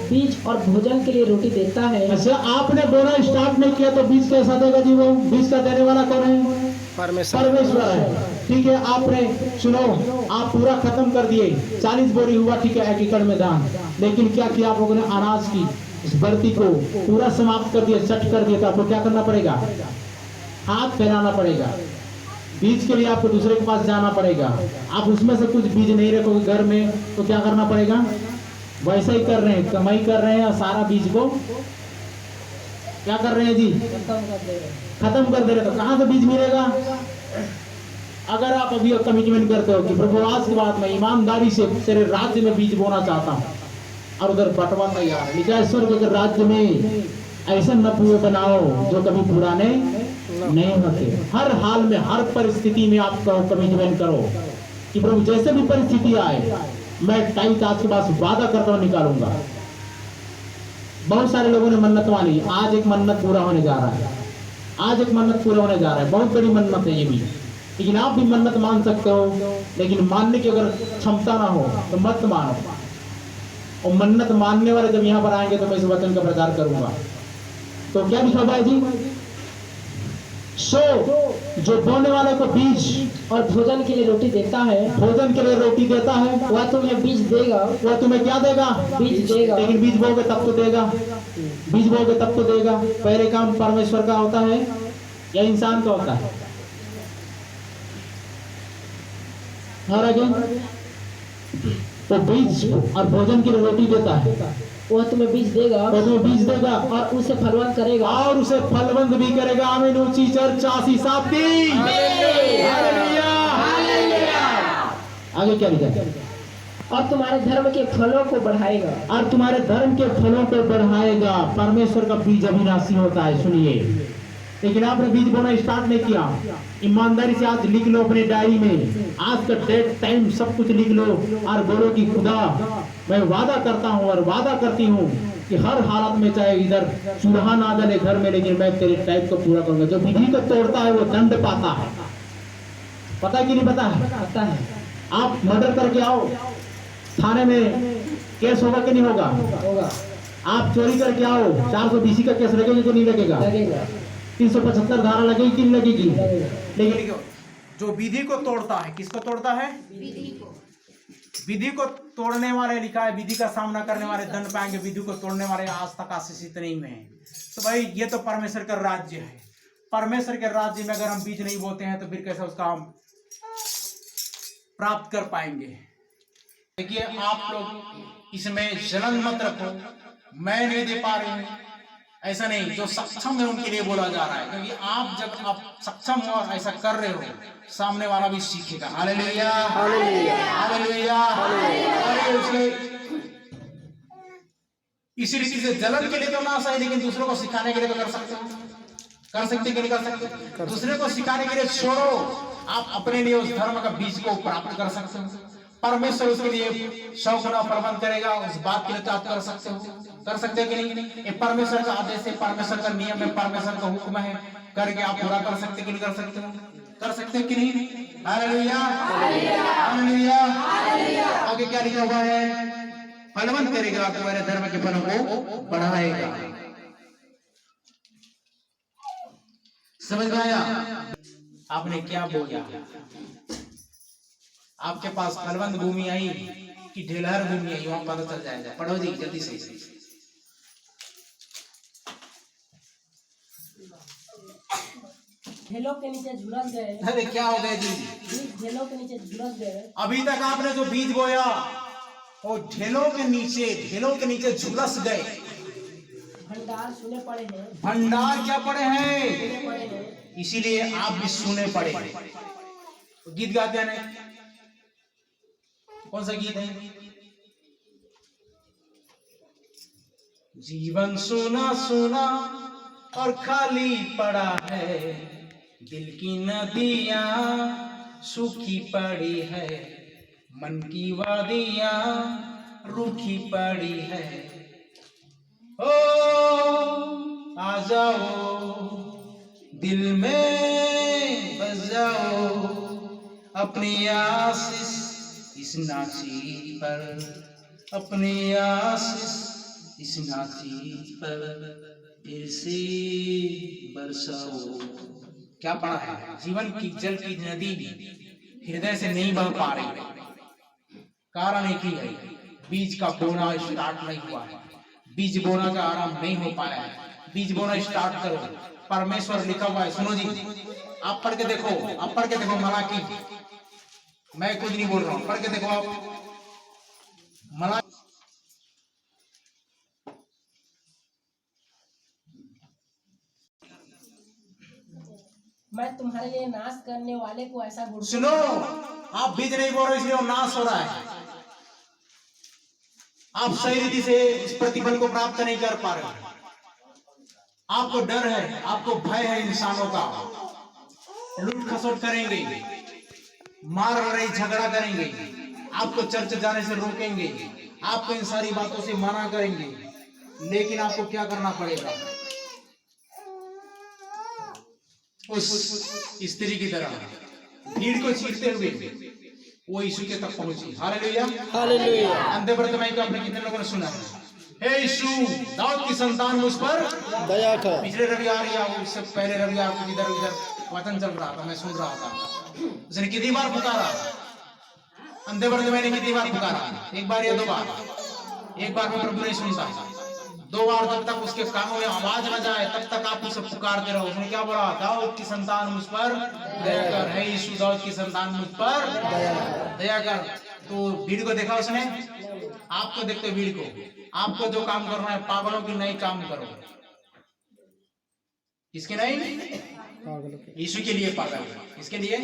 बीज और भोजन के लिए रोटी देता है। अच्छा, आपने बोना स्टार्ट नहीं किया तो बीज कैसा देगा जी? वो बीज का देने वाला कौन है? परमेश्वर है। ठीक है, आपने सुनो, आप पूरा खत्म कर दिए, 40 बोरी हुआ, ठीक है, 1 एकड़ में धान, लेकिन क्या किया आप लोगों ने? अनाज की इस बढ़ती को पूरा समाप्त कर दिया, सट कर दिया, तो आपको क्या करना पड़ेगा? हाथ फैलाना पड़ेगा। बीज के लिए आपको दूसरे के पास जाना पड़ेगा। आप उसमें से कुछ बीज नहीं रखोगे घर में तो क्या करना पड़ेगा? वैसा ही कर रहे हैं, कमाई कर रहे हैं और सारा बीज को क्या कर रहे हैं जी? खत्म कर दे रहे। तो कहां से बीज मिलेगा? अगर आप अभी कमिटमेंट करते हो कि प्रभु आज के बाद मैं ईमानदारी से तेरे राज्य में बीज बोना चाहता हूं, और उधर बंटवा तैयार है, लिखा है स्वर्ग के राज्य में ऐसे नपुए बनाओ जो कभी पुराने नहीं होते। हर हाल में, हर परिस्थिति में आप कहो, कमिटमेंट करो कि प्रभु जैसे भी परिस्थिति आए, मैं टाइम आज के पास वादा करता हूं निकालूंगा। बहुत सारे लोगों ने मन्नत मानी, आज एक मन्नत पूरा होने जा रहा है, आज एक मन्नत पूरा होने जा रहा है। बहुत बड़ी मन्नत है ये भी, लेकिन आप भी मन्नत मान सकते हो, लेकिन मानने की अगर क्षमता ना हो तो मत मानो। और मन्नत मानने वाले जब यहाँ पर आएंगे तो मैं इस वचन का प्रचार करूंगा। तो क्या लिखा हुआ है जी? सो जो बोने वाले को बीज और भोजन के लिए रोटी देता है, भोजन के लिए रोटी देता है, वह तुम्हें बीज देगा। वह तुम्हें क्या देगा? बीज देगा। लेकिन बीज बोगे तब तो देगा, बीज बोगे तब तो देगा। पहले काम परमेश्वर का होता है या इंसान का होता है? और आगे तो बीज और भोजन के लिए रोटी देता है, वह तुम्हें बीज देगा, वह तुम्हें बीज देगा और उसे फलवंत करेगा, और उसे फलवंत भी करेगा। आमीन। ऊंची चर्चा सी साथी। हालेलुया। आगे क्या लिखा है? और तुम्हारे धर्म के फलों को बढ़ाएगा। और तुम्हारे धर्म के फलों को बढ़ाएगा। परमेश्वर का बीज अविनाशी होता है, सुनिए। लेकिन आपने बीज बोना स्टार्ट नहीं किया। ईमानदारी से आज लिख लो अपने डायरी में, आज का डेट टाइम सब कुछ लिख लो और बोलो कि खुदा मैं वादा करता हूँ और वादा करती हूँ कि हर हालत में, चाहे इधर चूल्हा ना जले घर में, लेकिन मैं तेरे टाइप को पूरा करूंगा। जो विधि को तोड़ता है वो दंड पाता है। पता है कि नहीं पता है? पता है। आप मर्डर करके आओ, थाने में केस होगा कि नहीं होगा? होगा। आप चोरी करके आओ, 420 का केस लगेगा कि नहीं लगेगा? लगेगा। 375 धारा लगेगी कि नहीं लगेगी? लेकिन जो विधि को तोड़ता है, किसको तोड़ता है? विधि को तोड़ने वाले, लिखा है विधि का सामना करने वाले दंड पाएंगे, विधि को तोड़ने वाले आज तक आशीषित नहीं हुए हैं। तो भाई ये तो परमेश्वर का राज्य है। परमेश्वर के राज्य में अगर हम बीज नहीं बोते हैं तो फिर कैसे उसका हम प्राप्त कर पाएंगे? देखिए, आप लोग इसमें जलन मत रखो, मैं नहीं दे पा रही हूं, ऐसा नहीं। जो सक्षम है उनके लिए बोला जा रहा है, क्योंकि आप जब आप सक्षम हो और ऐसा कर रहे हो, सामने वाला भी सीखेगा। Hallelujah, hallelujah, hallelujah. और उसके इसी रीति से जलन के लिए तो ना सही, लेकिन दूसरों को सिखाने के लिए तो कर सकते हो। कर सकते कि नहीं कर सकते? दूसरे को सिखाने के लिए छोड़ो, आप अपने लिए उस धर्म का बीज को प्राप्त कर सकते हो। परमेश्वर उसके लिए 100 गुना प्रबंध करेगा। उस बात के लिए तो आप कर सकते हो। कर सकते हैं कि नहीं? ये परमेश्वर का आदेश है, परमेश्वर का नियम है, परमेश्वर का हुक्म है, करके आप पूरा कर सकते कि नहीं कर सकते? कर सकते हैं कि नहीं? Hallelujah, hallelujah. आगे क्या लिखा हुआ है? फलवंत करेगा, तुम्हारे धर्म के फलों को बढ़ाएगा। समझ में आया? आपने क्या बोला? आपके पास फलवंत भूमि आई कि ढेलहर भूमि आई, वहां पता चल जाएगा। पढ़ो जी जल्दी से। ढेलों के नीचे झुलस गए। अरे क्या हो गया जी? ढेलों के नीचे झुलस गए। अभी तक आपने जो बीज बोया वो ढेलों के नीचे झुलस गए। भंडार सुने पड़े हैं। भंडार क्या पड़े हैं? सुने पड़े हैं। इसीलिए आप भी सुने पड़े। गीत गाते हैं ना? कौन सा गीत है? जीवन सोना सोना और खाली पड़ा है, दिल की नदियां सूखी पड़ी है, मन की वादियां रूखी पड़ी है। ओ आ जाओ दिल में बस जाओ, अपनी आशीष इस नाची पर, अपनी आशीष इस नाची पर फिर से बरसाओ। क्या पढ़ा है? जीवन की जल की नदी हृदय से नहीं बह पा रही, कारण एक ही है, बीज का बोना स्टार्ट नहीं हुआ है, बीज बोना का आराम नहीं हो पाया है। बीज बोना स्टार्ट करो, परमेश्वर लिखा हुआ है। सुनो जी, आप पढ़ के देखो, आप पढ़ के देखो मलाकी, मैं कुछ नहीं बोल रहा हूं, पढ़ के देखो आप मलाकी। मैं तुम्हारे लिए नाश करने वाले को ऐसा गुड़। सुनो, आप बीज नहीं बोल रहे इसलिए वो नाश हो रहा है। आप सही रीति से इस प्रतिफल को प्राप्त नहीं कर पा रहे, आपको डर है, आपको भय है इंसानों का, लूट खसोट करेंगे, मार लड़ाई झगड़ा करेंगे, आपको चर्च जाने से रोकेंगे, आपको इन सारी बातों से मना करेंगे, लेकिन आपको क्या करना पड़ेगा? उस स्त्री की तरह भीड़ को चीरते हुए वो यीशु के तक पहुंची। Hallelujah, hallelujah. अंधे ब्रतमय का आपने कितने लोगों ने सुना है? हे यीशु, दाऊद की संतान, मुझ पर दया कर। पिछले रविवार या उससे पहले रविवार को इधर उधर वचन चल रहा था, मैं सुन रहा था, उसने कितनी बार पुकारा? अंधे ब्रतमय ने कितनी बार पुकारा? एक बार या दो बार? एक बार में प्रभु नहीं सुनता, दो बार जब तक उसके कानों में आवाज न जाए तब तक आप उसे पुकारते रहो। उसने क्या बोला? दाऊद की संतान मुझ पर दया कर। हे यीशु, दाऊद की संतान मुझ पर दया कर। तो भीड़ को देखा उसने? आपको देखते भीड़ को, आपको जो काम करना है पागलों की नहीं काम करो। किसके नहीं? यीशु के लिए पागल है। किसके लिए?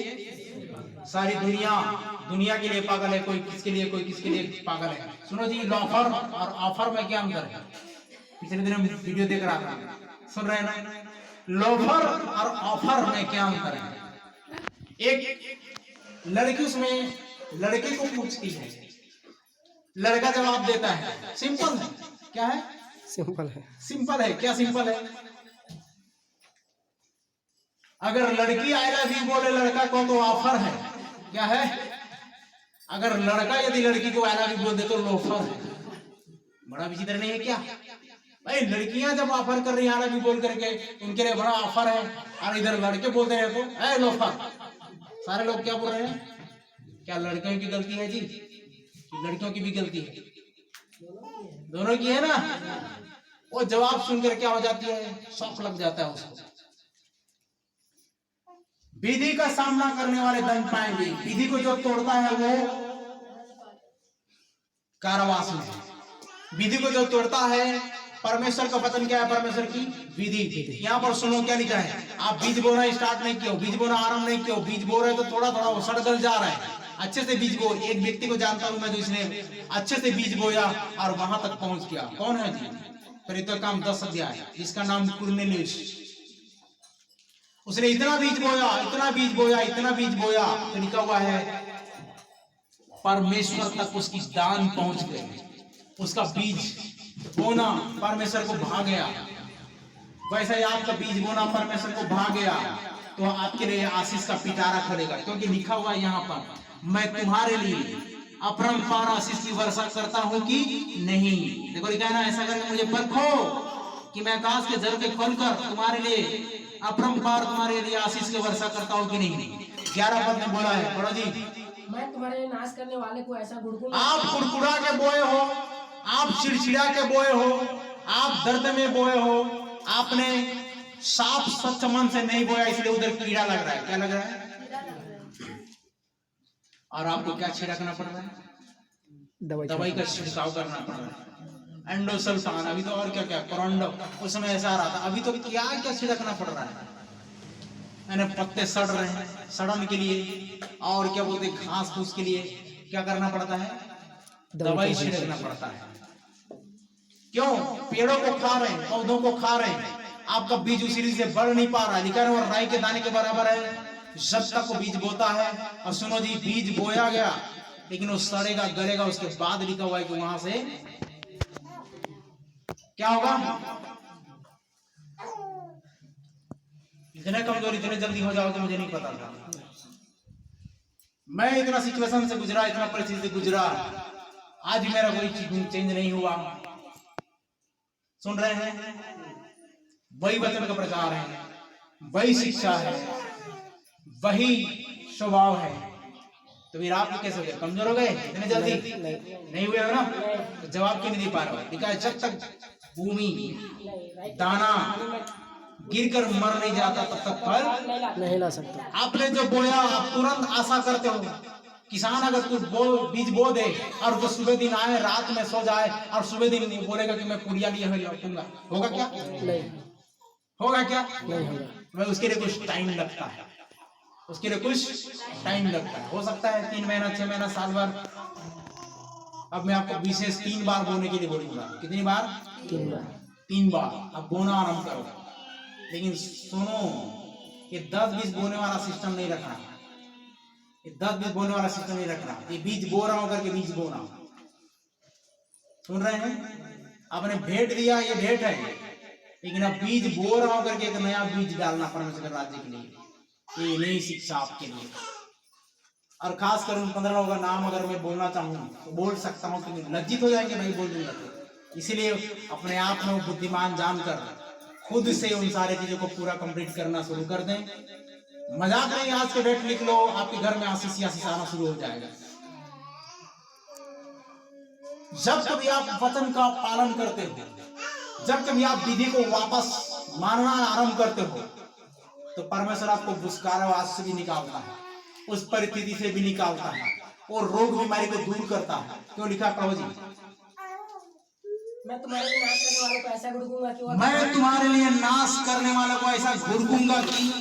सारी दुनिया के लिए पागल है। कोई किसके लिए, कोई किसके लिए पागल है। सुनो जी, लॉफर और ऑफर में क्या अंतर है? पिछले दिन हम वीडियो देख रहा था, सुन रहे हैं ना? लोफर और ऑफर में क्या अंतर है? एक लड़की उसमें लड़के को पूछती है, लड़का जवाब देता है, सिंपल है। क्या है? सिंपल है। सिंपल है। क्या सिंपल है? अगर लड़की आई लव यू बोले लड़का को तो ऑफर है। क्या है? अगर लड़का यदि लड़की को आई लव यू बोल दे तो लोफर है। बड़ा विचित्र नहीं है क्या भाई? लड़कियां जब ऑफर कर रही है आई लव यू बोल करके, उनके लिए बड़ा ऑफर है, और इधर लड़के बोलते हैं तो ए लोफर। सारे लोग क्या बोल रहे हैं? क्या लड़कियों की गलती है जी? लड़कियों की भी गलती है? दोनों की है ना। वो जवाब सुनकर क्या हो जाती है? शौक लग जाता है उसको। विधि का सामना करने वाले दंड पाएंगे। विधि को जो तोड़ता है वो कारावास में। विधि को जो तोड़ता है, परमेश्वर का वचन क्या है? परमेश्वर की विधि। यहाँ पर सुनो क्या लिखा है? आप बीज बोना स्टार्ट नहीं किया, बीज बोना आरंभ नहीं किया, बीज बो रहे तो थोड़ा थोड़ा वो सड़ गल जा रहा है। अच्छे से बीज बो। एक व्यक्ति को जानता हूं मैं जो इसने अच्छे से बीज बोया और वहां तक पहुंच गया। कौन है जी? प्रेरितों काम 10 अध्याय, इसका नाम कुरनेलियुस। उसने इतना बीज बोया, इतना बीज बोया, इतना बीज बोया, तो लिखा हुआ है परमेश्वर तक उसकी दान पहुंच गई। उसका बीज बोना परमेश्वर को भा गया। वैसा ही आपका बीज बोना परमेश्वर को भा गया तो आपके लिए आशीष का पिटारा खड़ेगा। क्योंकि लिखा हुआ है यहाँ पर, मैं तुम्हारे लिए अपरंपार आशीष की वर्षा करता हूँ कि नहीं। देखो लिखा है ना, ऐसा करके मुझे परखो कि मैं आकाश के जल के खोलकर तुम्हारे लिए अपरंपार तुम्हारे लिए आशीष की वर्षा करता हूँ कि नहीं। 11 पद में बोला है, पढ़ो जी। मैं तुम्हारे नाश करने वाले को ऐसा गुड़गुड़। आप कुड़कुड़ा के बोए हो, आप चिड़चिड़ा के बोए हो, आप दर्द में बोए हो, आपने साफ स्वच्छ मन से नहीं बोया, इसलिए उधर कीड़ा लग रहा है। क्या लग रहा है? और आपको क्या छिड़कना पड़ रहा है? दवाई का छिड़काव करना पड़ रहा है। एंडोसल्फान, अभी तो और क्या क्या कोरोंडो, उस समय ऐसा आ रहा था। अभी तो क्या क्या छिड़कना पड़ रहा है? मैंने पत्ते सड़ रहे हैं, सड़न के लिए, और क्या बोलते घास फूस के लिए क्या करना पड़ता है? दवाई छिड़कना पड़ता है। क्यों? पेड़ों को खा रहे हैं, पौधों को खा रहे हैं। आपका बीज उसी से बढ़ नहीं पा रहा है। लिखा है वो राई के दाने के बराबर है जब तक वो बीज बोता है। और सुनो जी, बीज बोया गया लेकिन वो सड़ेगा, गलेगा, उसके बाद लिखा हुआ है कि वहां से क्या होगा? इतने कमजोर इतने जल्दी हो जाओगे मुझे नहीं पता था। मैं इतना सिचुएशन से गुजरा, इतना परिस्थिति से गुजरा, आज मेरा कोई चीज चेंज नहीं हुआ। सुन रहे हैं? वही वचन का प्रचार है, वही शिक्षा है, वही स्वभाव है। तो फिर आप कैसे हो गए? कमजोर हो गए इतने जल्दी? नहीं हुए हो ना? तो जवाब क्यों नहीं दे पा रहे हो? देखा, जब तक भूमि दाना गिरकर मर नहीं जाता तब तक फल नहीं ला सकता। आपने जो बोया आप तुरंत आशा करते हो। किसान अगर कुछ बीज बो दे और वो सुबह दिन आए, रात में सो जाए और सुबह दिन बोलेगा कि मैं पुड़िया लिए हुए लौटूंगा, होगा क्या? नहीं होगा क्या? नहीं होगा। मैं उसके लिए कुछ टाइम लगता है, उसके लिए कुछ टाइम लगता है। हो सकता है 3 महीना, 6 महीना, साल भर। अब मैं आपको विशेष 3 बार बोने के लिए बोलूंगा। कितनी बार? 3 बार। 3 बार अब बोना आरंभ करो। लेकिन सुनो, ये 10-20 बोने वाला सिस्टम नहीं रखना, ये 10-20 बोने वाला सिस्टम नहीं रखना। ये बीज बो रहा हूं करके बीज बोना। सुन रहे हैं? आपने भेंट दिया, ये भेंट है, लेकिन अब बीज बो रहा हूं करके एक नया बीज डालना परमेश्वर राज्य के लिए। ये नई शिक्षा आपके लिए। और खास कर उन 15 लोगों का नाम अगर मैं बोलना चाहूँ तो बोल सकता हूँ, क्योंकि लज्जित हो जाएंगे नहीं बोल दूंगा तो। इसीलिए अपने आप में बुद्धिमान जानकर खुद से उन सारे चीजों को पूरा कंप्लीट करना शुरू कर दें। मजाक नहीं, आज के डेट लिख लो, आपके घर में आशीष आना शुरू हो जाएगा। जब कभी आप वचन का पालन करते हो, जब कभी आप विधि को वापस मानना आरंभ करते हो, तो परमेश्वर आपको दुष्कारावास से भी निकालता है, उस परिस्थिति से भी निकालता है, और रोग बीमारी को दूर करता है। क्यों लिखा प्रभु जी? मैं तुम्हारे लिए नाश करने वालों को ऐसा गुड़कूंगा कि मैं तुम्हारे लिए नाश करने वालों को ऐसा घुड़कूंगा कि